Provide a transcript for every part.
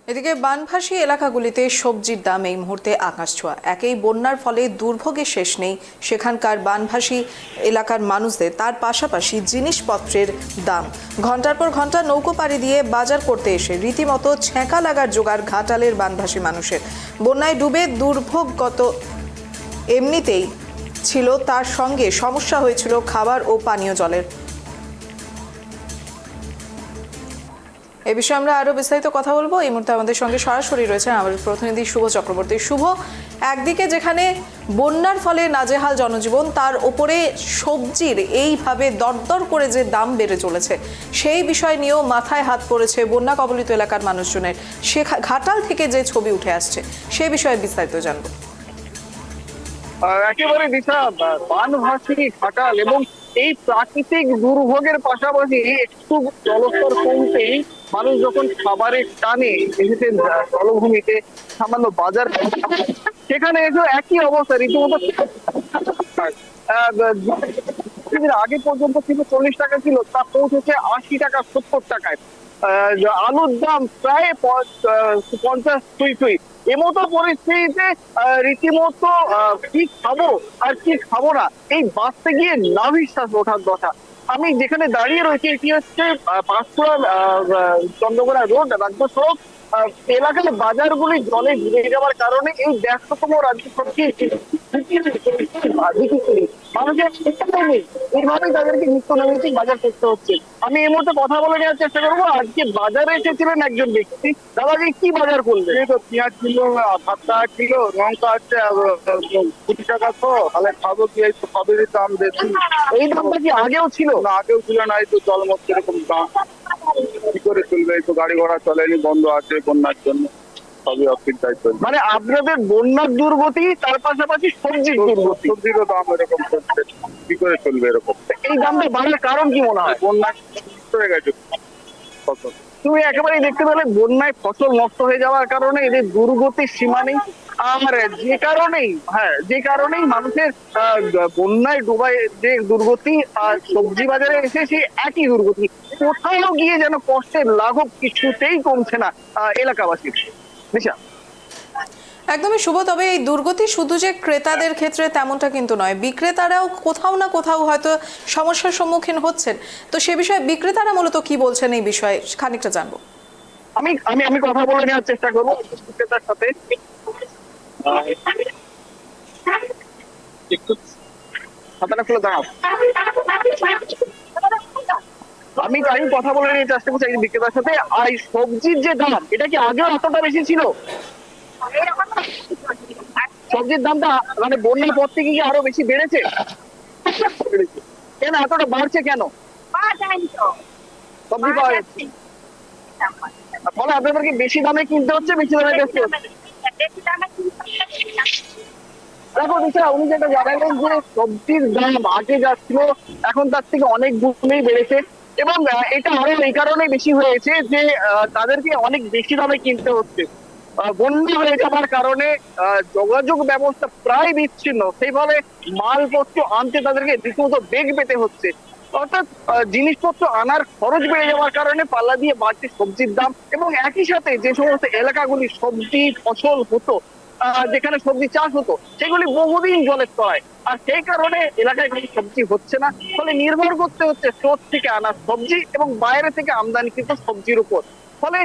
এদিকে বানভাসী এলাকাগুলিতে সবজির দাম এই মুহূর্তে আকাশছোঁয়া। একেই বন্যার ফলে দুর্ভোগের শেষ নেই সেখানকার বানভাসী এলাকার মানুষদের, তার পাশাপাশি জিনিসপত্রের দাম। ঘন্টার পর ঘন্টা নৌকো পাড়ি দিয়ে বাজার করতে এসে রীতিমতো ছ্যাঁকা লাগার জোগাড় ঘাটালের বানভাসী মানুষের। বন্যায় ডুবে দুর্ভোগ গত এমনিতেই ছিল, তার সঙ্গে সমস্যা হয়েছিল খাবার ও পানীয় জলের। এ বিষয়ে আমরা আরো বিস্তারিত কথা বলবো। এই মুহূর্তে আমাদের সঙ্গে সরাসরি রয়েছেন আমাদের প্রতিনিধি শুভ চক্রবর্তী। শুভ, একদিকে যেখানে বন্যার ফলে নাজেহাল জনজীবন, তার উপরে সবজির এইভাবে দরদর করে যে দাম বেড়ে চলেছে, সেই বিষয় নিয়েও মাথায় হাত পড়েছে বন্যা কবলিত এলাকার মানুষজনের। সে ঘাটাল থেকে যে ছবি উঠে আসছে সে বিষয়ে বিস্তারিত জানবো। একেবারে দিশা, বানভাসী ঘাটাল এবং এই প্রাকৃতিক দুর্ভোগের পাশাপাশি একটু জলস্তর কমতেই মানুষ যখন খাবারের টানে এসেছেন জলভূমিতে, সামান্য বাজার সেখানে এসে একই অবস্থা রীতিমতো। আগে পর্যন্ত ছিল 40 টাকা ছিল, তা পৌঁছেছে 80 টাকা 70 টাকায়। আলুর দাম প্রায় 50 ছুঁই। এমতো পরিস্থিতিতে রীতিমতো কি খাবো আর কি খাবো না, এই বাঁচতে গিয়ে নাভিশ্বাস ওঠার দশা। আমি যেখানে দাঁড়িয়ে রয়েছি এটি হচ্ছে পাঁশকুড়া চন্দ্রকোনা রোড রাজ্য সড়ক। এলাকার বাজারগুলি জলে ডুবে যাওয়ার কারণে এই 150তম রাজ্য সড়কের মানুষের নেই, এইভাবেই তাদেরকে নিত্য নৈমিত্তিক বাজার করতে হচ্ছে। আমি এই মুহূর্তে কথা বলে নেওয়ার চেষ্টা করবো। আজকে বাজারে এসেছিলেন একজন ব্যক্তি। দাদাজি কি বাজার করলেন? তো পেঁয়াজ কিলো 7 টাকা কিলো, লঙ্কা হচ্ছে 20 টাকা, তো তাহলে খাবো কি? এই তো সবেরই দাম বেশি। এই দামটা কি আগেও ছিল? না, আগেও ছিল না। এই তো জলমত এরকম দাম, কি করে চলবে? এই তো গাড়ি ঘোড়া চলেনি, বন্ধ আছে বন্যার জন্য, সবই অসুবিধায় চলছে। মানে আপনাদের বন্যার দুর্গতি, তার পাশাপাশি সবজির দুর্গতি, সবজিরও দাম এরকম চলছে, কি করে চলবে এরকম? এই দামটা বাড়ার কারণ কি মনে হয়? বন্যা হয়ে গেছে ফসল। তুমি একেবারেই দেখতে পেলে বন্যায় ফসল নষ্ট হয়ে যাওয়ার কারণে এদের দুর্গতির সীমা নেই। আর যে কারণেই মানুষের বন্যায় ডুবায় যে দুর্গতি, আর সবজি বাজারে এসে সেই একই দুর্গতি। কোথাও গিয়ে যেন কষ্টের লাঘব কিছুতেই কমছে না এলাকাবাসীর। দিশা, একদমই শুভ। তবে এই দুর্গতি শুধু যে ক্রেতাদের ক্ষেত্রে তেমনটা কিন্তু নয়, বিক্রেতারাও কোথাও না কোথাও হয়তো সমস্যার সম্মুখীন হচ্ছেন। তো সে বিষয়ে বিক্রেতারা মূলত কি বলছেন এই বিষয়ে খানিকটা জানবো। আমি আমি আমি কথা বলে নেওয়ার চেষ্টা করবো বিক্রেতার সাথে। একটু হাতাটা খুলে দাঁড়াও। আমি কথা বলে নিয়ে চেষ্টা করছি বিক্রেতার সাথে। আর এই সবজির যে দাম, এটা কি আগেও এতটা বেশি ছিল? সবজির দামটা মানে বন্যার পর থেকে কি আরো বেশি বেড়েছে? কেন এতটা বাড়ছে কেন? সবজি পাওয়া যাচ্ছে, ফলে আপনাদেরকে বেশি দামে কিনতে হচ্ছে, বেশি দামে বেচতে হচ্ছে। দেখো দিশা, উনি যেটা জানালেন যে সবজির দাম আগে যা ছিল এখন তার থেকে অনেক গুণেই বেড়েছে, এবং এটা আরো এই কারণে বেশি হয়েছে যে তাদেরকে অনেক বেশি দামে কিনতে হচ্ছে। বন্যা হয়ে যাওয়ার কারণে যোগাযোগ ব্যবস্থা প্রায় বিচ্ছিন্ন, সেই ফলে মালপত্র আনতে তাদেরকে রীতিমতো বেগ পেতে হচ্ছে। অর্থাৎ জিনিসপত্র আনার খরচ বেড়ে যাওয়ার কারণে পাল্লা দিয়ে বাড়ছে সবজির দাম, এবং একই সাথে যে সমস্ত এলাকাগুলি সবজি ফসল হতো, যেখানে সবজি চাষ হতো, সেগুলি বহুদিন জলের তলায়। আর সেই কারণে এলাকায় কোনো সবজি হচ্ছে না, ফলে নির্ভর করতে হচ্ছে স্টোর থেকে আনা সবজি এবং বাইরে থেকে আমদানিকৃত সবজির উপর। ফলে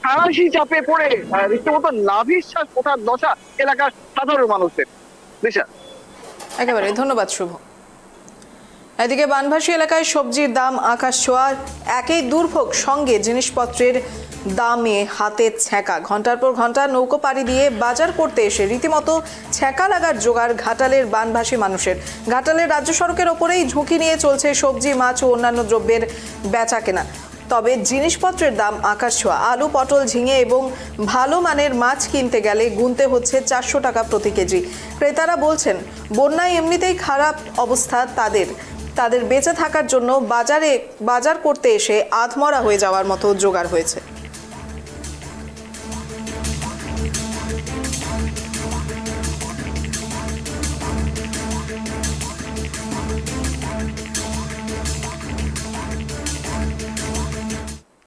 সাঁড়াশি চাপে পড়ে রীতিমতো নাভিশ্বাস ওঠার দশা এলাকার সাধারণ মানুষদের। দিশা, একেবারে ধন্যবাদ শুভ। এদিকে বানভাসী এলাকায় সবজির দাম আকাশ ছোঁয়ার, একই দুর্ভোগ সঙ্গে জিনিসপত্রের দামে হাতে ছ্যাঁকা। ঘন্টার পর ঘন্টা নৌকো পাড়ি দিয়ে বাজার করতে এসে রীতিমতো ছ্যাঁকা লাগার জোগাড় ঘাটালের বানভাসী মানুষের। ঘাটালের রাজ্য সড়কের ওপরেই ঝুঁকি নিয়ে চলছে সবজি, মাছ ও অন্যান্য দ্রব্যের বেচা কেনা। তবে জিনিসপত্রের দাম আকাশ ছোঁয়া। আলু, পটল, ঝিঙে এবং ভালো মানের মাছ কিনতে গেলে গুনতে হচ্ছে 400 টাকা প্রতি কেজি। ক্রেতারা বলছেন বন্যায় এমনিতেই খারাপ অবস্থা তাদের বেঁচে থাকার জন্য বাজার করতে এসে আধমরা হয়ে যাওয়ার মতো জোগাড় হয়েছে।